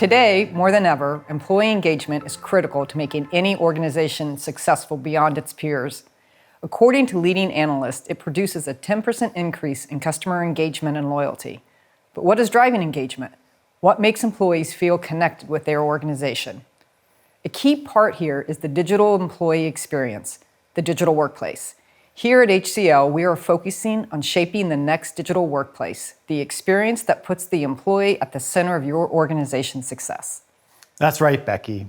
Today, more than ever, employee engagement is critical to making any organization successful beyond its peers. According to leading analysts, it produces a 10% increase in customer engagement and loyalty. But what is driving engagement? What makes employees feel connected with their organization? A key part here is the digital employee experience, the digital workplace. Here at HCL, we are focusing on shaping the next digital workplace, the experience that puts the employee at the center of your organization's success. That's right, Becky.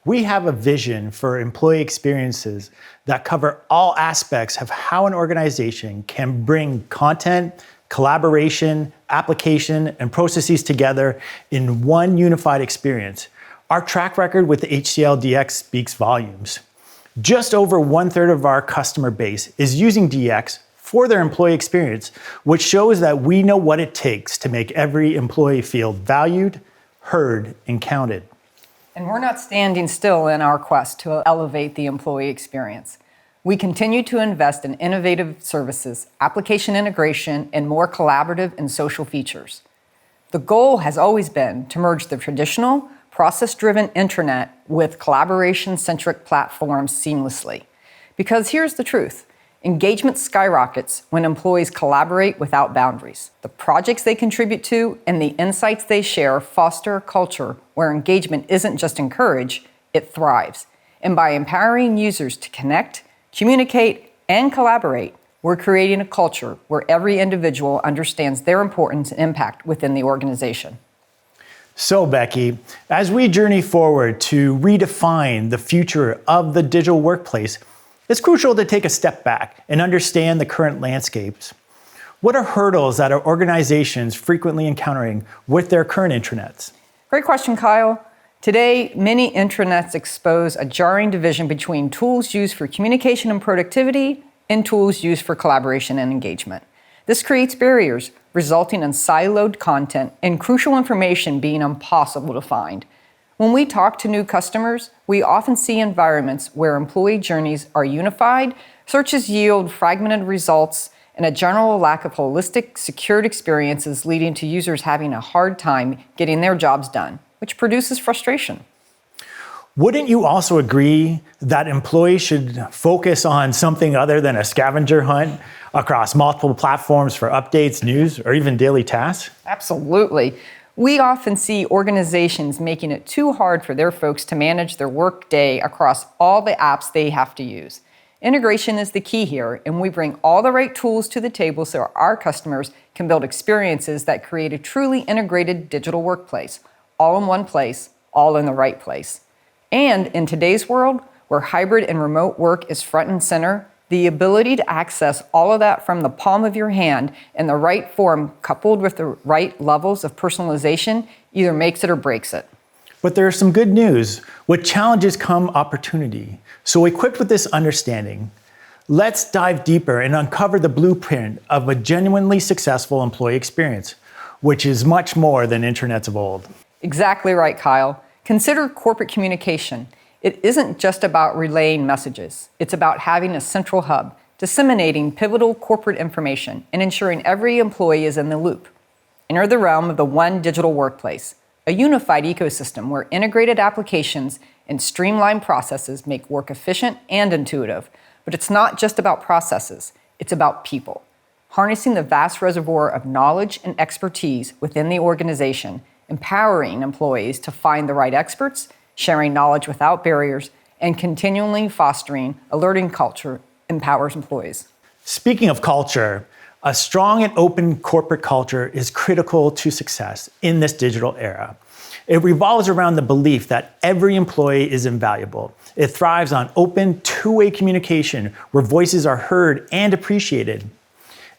We have a vision for employee experiences that cover all aspects of how an organization can bring content, collaboration, application, and processes together in one unified experience. Our track record with HCL DX speaks volumes. Just over 1/3 of our customer base is using DX for their employee experience, which shows that we know what it takes to make every employee feel valued, heard, and counted. And we're not standing still in our quest to elevate the employee experience. We continue to invest in innovative services, application integration, and more collaborative and social features. The goal has always been to merge the traditional, process-driven intranet with collaboration-centric platforms seamlessly. Because here's the truth. Engagement skyrockets when employees collaborate without boundaries. The projects they contribute to and the insights they share foster a culture where engagement isn't just encouraged, it thrives. And by empowering users to connect, communicate, and collaborate, we're creating a culture where every individual understands their importance and impact within the organization. So, Becky, as we journey forward to redefine the future of the digital workplace, it's crucial to take a step back and understand the current landscapes. What are hurdles that are organizations frequently encountering with their current intranets? Great question, Kyle. Today, many intranets expose a jarring division between tools used for communication and productivity and tools used for collaboration and engagement. This creates barriers, resulting in siloed content and crucial information being impossible to find. When we talk to new customers, we often see environments where employee journeys are unified, searches yield fragmented results, and a general lack of holistic, secured experiences leading to users having a hard time getting their jobs done, which produces frustration. Wouldn't you also agree that employees should focus on something other than a scavenger hunt across multiple platforms for updates, news, or even daily tasks? Absolutely. We often see organizations making it too hard for their folks to manage their work day across all the apps they have to use. Integration is the key here, and we bring all the right tools to the table so our customers can build experiences that create a truly integrated digital workplace, all in one place, all in the right place. And in today's world, where hybrid and remote work is front and center, the ability to access all of that from the palm of your hand in the right form, coupled with the right levels of personalization, either makes it or breaks it. But there's some good news. With challenges come opportunity. So equipped with this understanding, let's dive deeper and uncover the blueprint of a genuinely successful employee experience, which is much more than intranets of old. Exactly right, Kyle. Consider corporate communication. It isn't just about relaying messages. It's about having a central hub, disseminating pivotal corporate information, and ensuring every employee is in the loop. Enter the realm of the one digital workplace, a unified ecosystem where integrated applications and streamlined processes make work efficient and intuitive. But it's not just about processes, it's about people. Harnessing the vast reservoir of knowledge and expertise within the organization, empowering employees to find the right experts, sharing knowledge without barriers, and continually fostering a learning culture empowers employees. Speaking of culture, a strong and open corporate culture is critical to success in this digital era. It revolves around the belief that every employee is invaluable. It thrives on open, two-way communication where voices are heard and appreciated.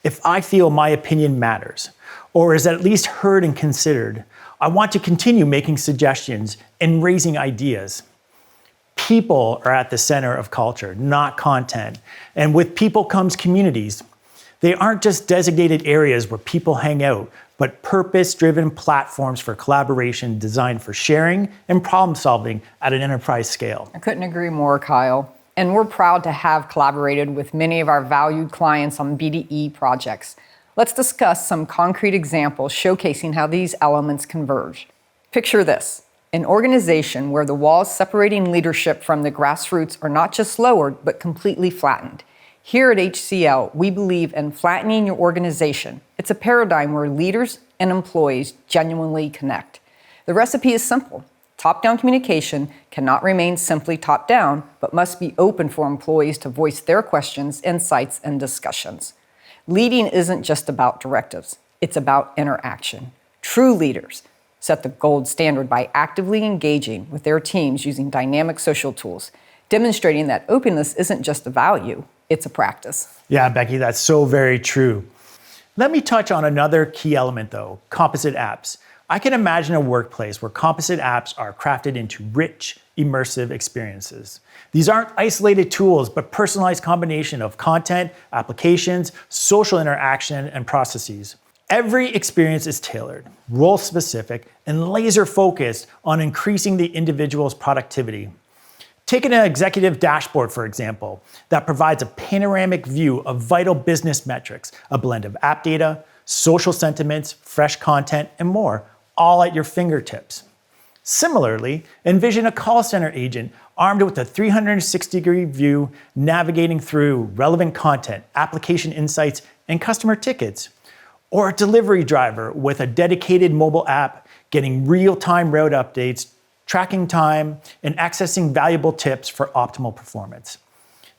If I feel my opinion matters, or is at least heard and considered, I want to continue making suggestions and raising ideas. People are at the center of culture, not content. And with people comes communities. They aren't just designated areas where people hang out, but purpose-driven platforms for collaboration designed for sharing and problem solving at an enterprise scale. I couldn't agree more, Kyle. And we're proud to have collaborated with many of our valued clients on BDE projects. Let's discuss some concrete examples showcasing how these elements converge. Picture this, an organization where the walls separating leadership from the grassroots are not just lowered, but completely flattened. Here at HCL, we believe in flattening your organization. It's a paradigm where leaders and employees genuinely connect. The recipe is simple. Top-down communication cannot remain simply top-down, but must be open for employees to voice their questions, insights, and discussions. Leading isn't just about directives. It's about interaction. True leaders set the gold standard by actively engaging with their teams using dynamic social tools, demonstrating that openness isn't just a value, it's a practice. Yeah, Becky, that's so very true. Let me touch on another key element though, composite apps. I can imagine a workplace where composite apps are crafted into rich, immersive experiences. These aren't isolated tools, but personalized combination of content, applications, social interaction, and processes. Every experience is tailored, role-specific, and laser-focused on increasing the individual's productivity. Take an executive dashboard, for example, that provides a panoramic view of vital business metrics, a blend of app data, social sentiments, fresh content, and more, all at your fingertips. Similarly, envision a call center agent armed with a 360-degree view navigating through relevant content, application insights, and customer tickets. Or a delivery driver with a dedicated mobile app getting real-time route updates, tracking time, and accessing valuable tips for optimal performance.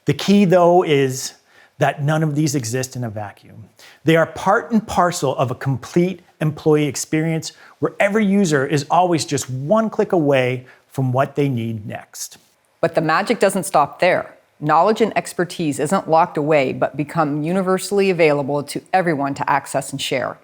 The key, though, is that none of these exist in a vacuum. They are part and parcel of a complete employee experience where every user is always just one click away from what they need next. But the magic doesn't stop there. Knowledge and expertise isn't locked away, but become universally available to everyone to access and share.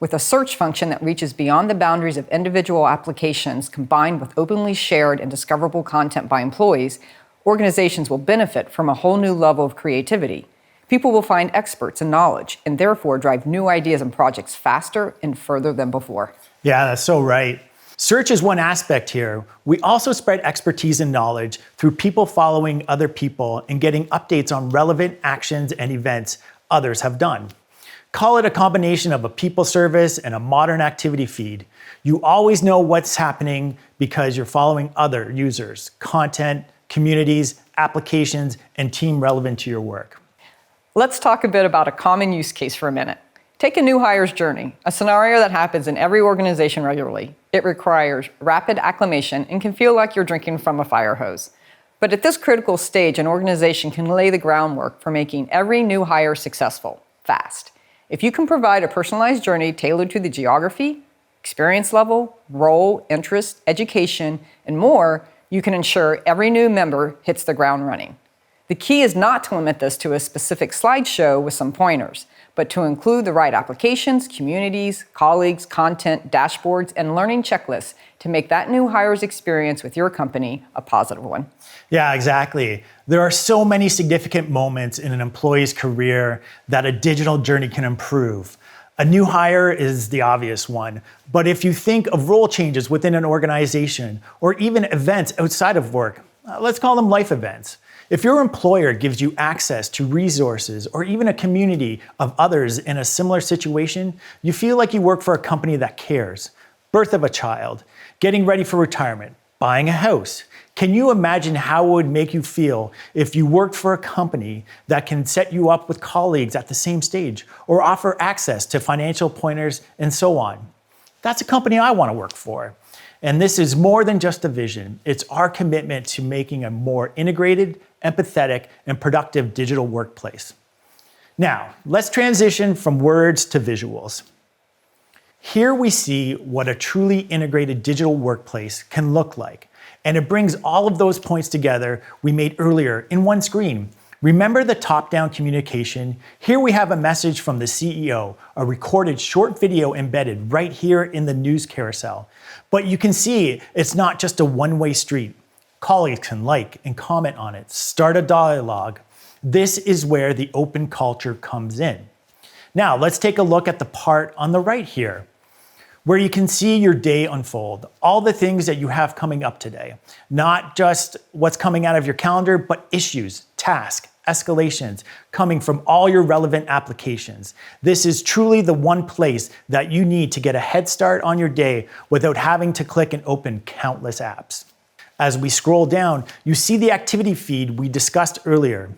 With a search function that reaches beyond the boundaries of individual applications, combined with openly shared and discoverable content by employees, organizations will benefit from a whole new level of creativity. People will find experts and knowledge, and therefore drive new ideas and projects faster and further than before. Yeah, that's so right. Search is one aspect here. We also spread expertise and knowledge through people following other people and getting updates on relevant actions and events others have done. Call it a combination of a people service and a modern activity feed. You always know what's happening because you're following other users, content, communities, applications, and team relevant to your work. Let's talk a bit about a common use case for a minute. Take a new hire's journey, a scenario that happens in every organization regularly. It requires rapid acclimation and can feel like you're drinking from a fire hose. But at this critical stage, an organization can lay the groundwork for making every new hire successful, fast. If you can provide a personalized journey tailored to the geography, experience level, role, interest, education, and more, you can ensure every new member hits the ground running. The key is not to limit this to a specific slideshow with some pointers, but to include the right applications, communities, colleagues, content, dashboards, and learning checklists to make that new hire's experience with your company a positive one. Yeah, exactly. There are so many significant moments in an employee's career that a digital journey can improve. A new hire is the obvious one, but if you think of role changes within an organization or even events outside of work, let's call them life events. If your employer gives you access to resources or even a community of others in a similar situation, you feel like you work for a company that cares. Birth of a child, getting ready for retirement, buying a house. Can you imagine how it would make you feel if you worked for a company that can set you up with colleagues at the same stage or offer access to financial pointers and so on? That's a company I want to work for. And this is more than just a vision. It's our commitment to making a more integrated, empathetic, and productive digital workplace. Now, let's transition from words to visuals. Here we see what a truly integrated digital workplace can look like. And it brings all of those points together we made earlier in one screen. Remember the top-down communication? Here we have a message from the CEO, a recorded short video embedded right here in the news carousel. But you can see it's not just a one-way street. Colleagues can like and comment on it, start a dialogue. This is where the open culture comes in. Now, let's take a look at the part on the right here. where you can see your day unfold, all the things that you have coming up today, not just what's coming out of your calendar, but issues, tasks, escalations coming from all your relevant applications. This is truly the one place that you need to get a head start on your day without having to click and open countless apps. As we scroll down, you see the activity feed we discussed earlier.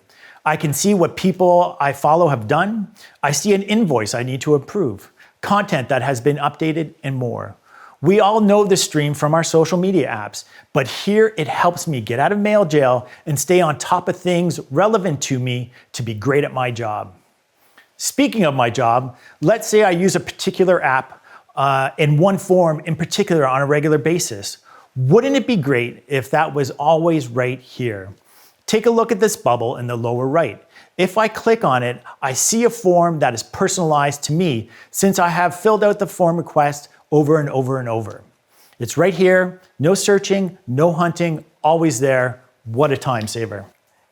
I can see what people I follow have done. I see an invoice I need to approve, content that has been updated, and more. We all know the stream from our social media apps, but here it helps me get out of mail jail and stay on top of things relevant to me to be great at my job. Speaking of my job, let's say I use a particular app in one form in particular on a regular basis. Wouldn't it be great if that was always right here? Take a look at this bubble in the lower right. If I click on it, I see a form that is personalized to me since I have filled out the form request over and over and over. It's right here, no searching, no hunting, always there. What a time saver.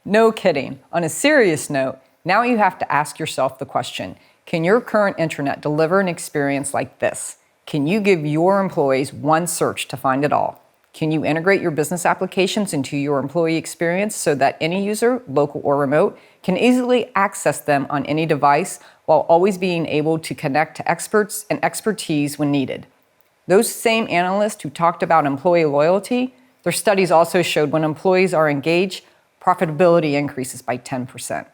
No kidding. On a serious note, now you have to ask yourself the question, can your current intranet deliver an experience like this? Can you give your employees one search to find it all? Can you integrate your business applications into your employee experience so that any user, local or remote, can easily access them on any device while always being able to connect to experts and expertise when needed? Those same analysts who talked about employee loyalty, their studies also showed when employees are engaged, profitability increases by 10%.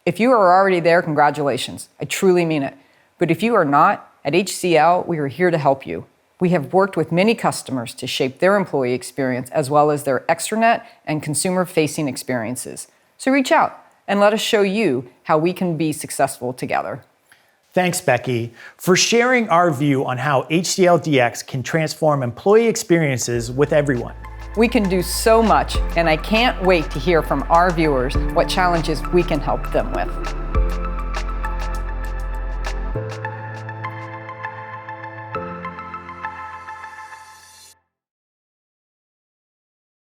If you are already there, congratulations. I truly mean it. But if you are not, at HCL, we are here to help you. We have worked with many customers to shape their employee experience as well as their extranet and consumer-facing experiences. So reach out and let us show you how we can be successful together. Thanks, Becky, for sharing our view on how HCL DX can transform employee experiences with everyone. We can do so much, and I can't wait to hear from our viewers what challenges we can help them with.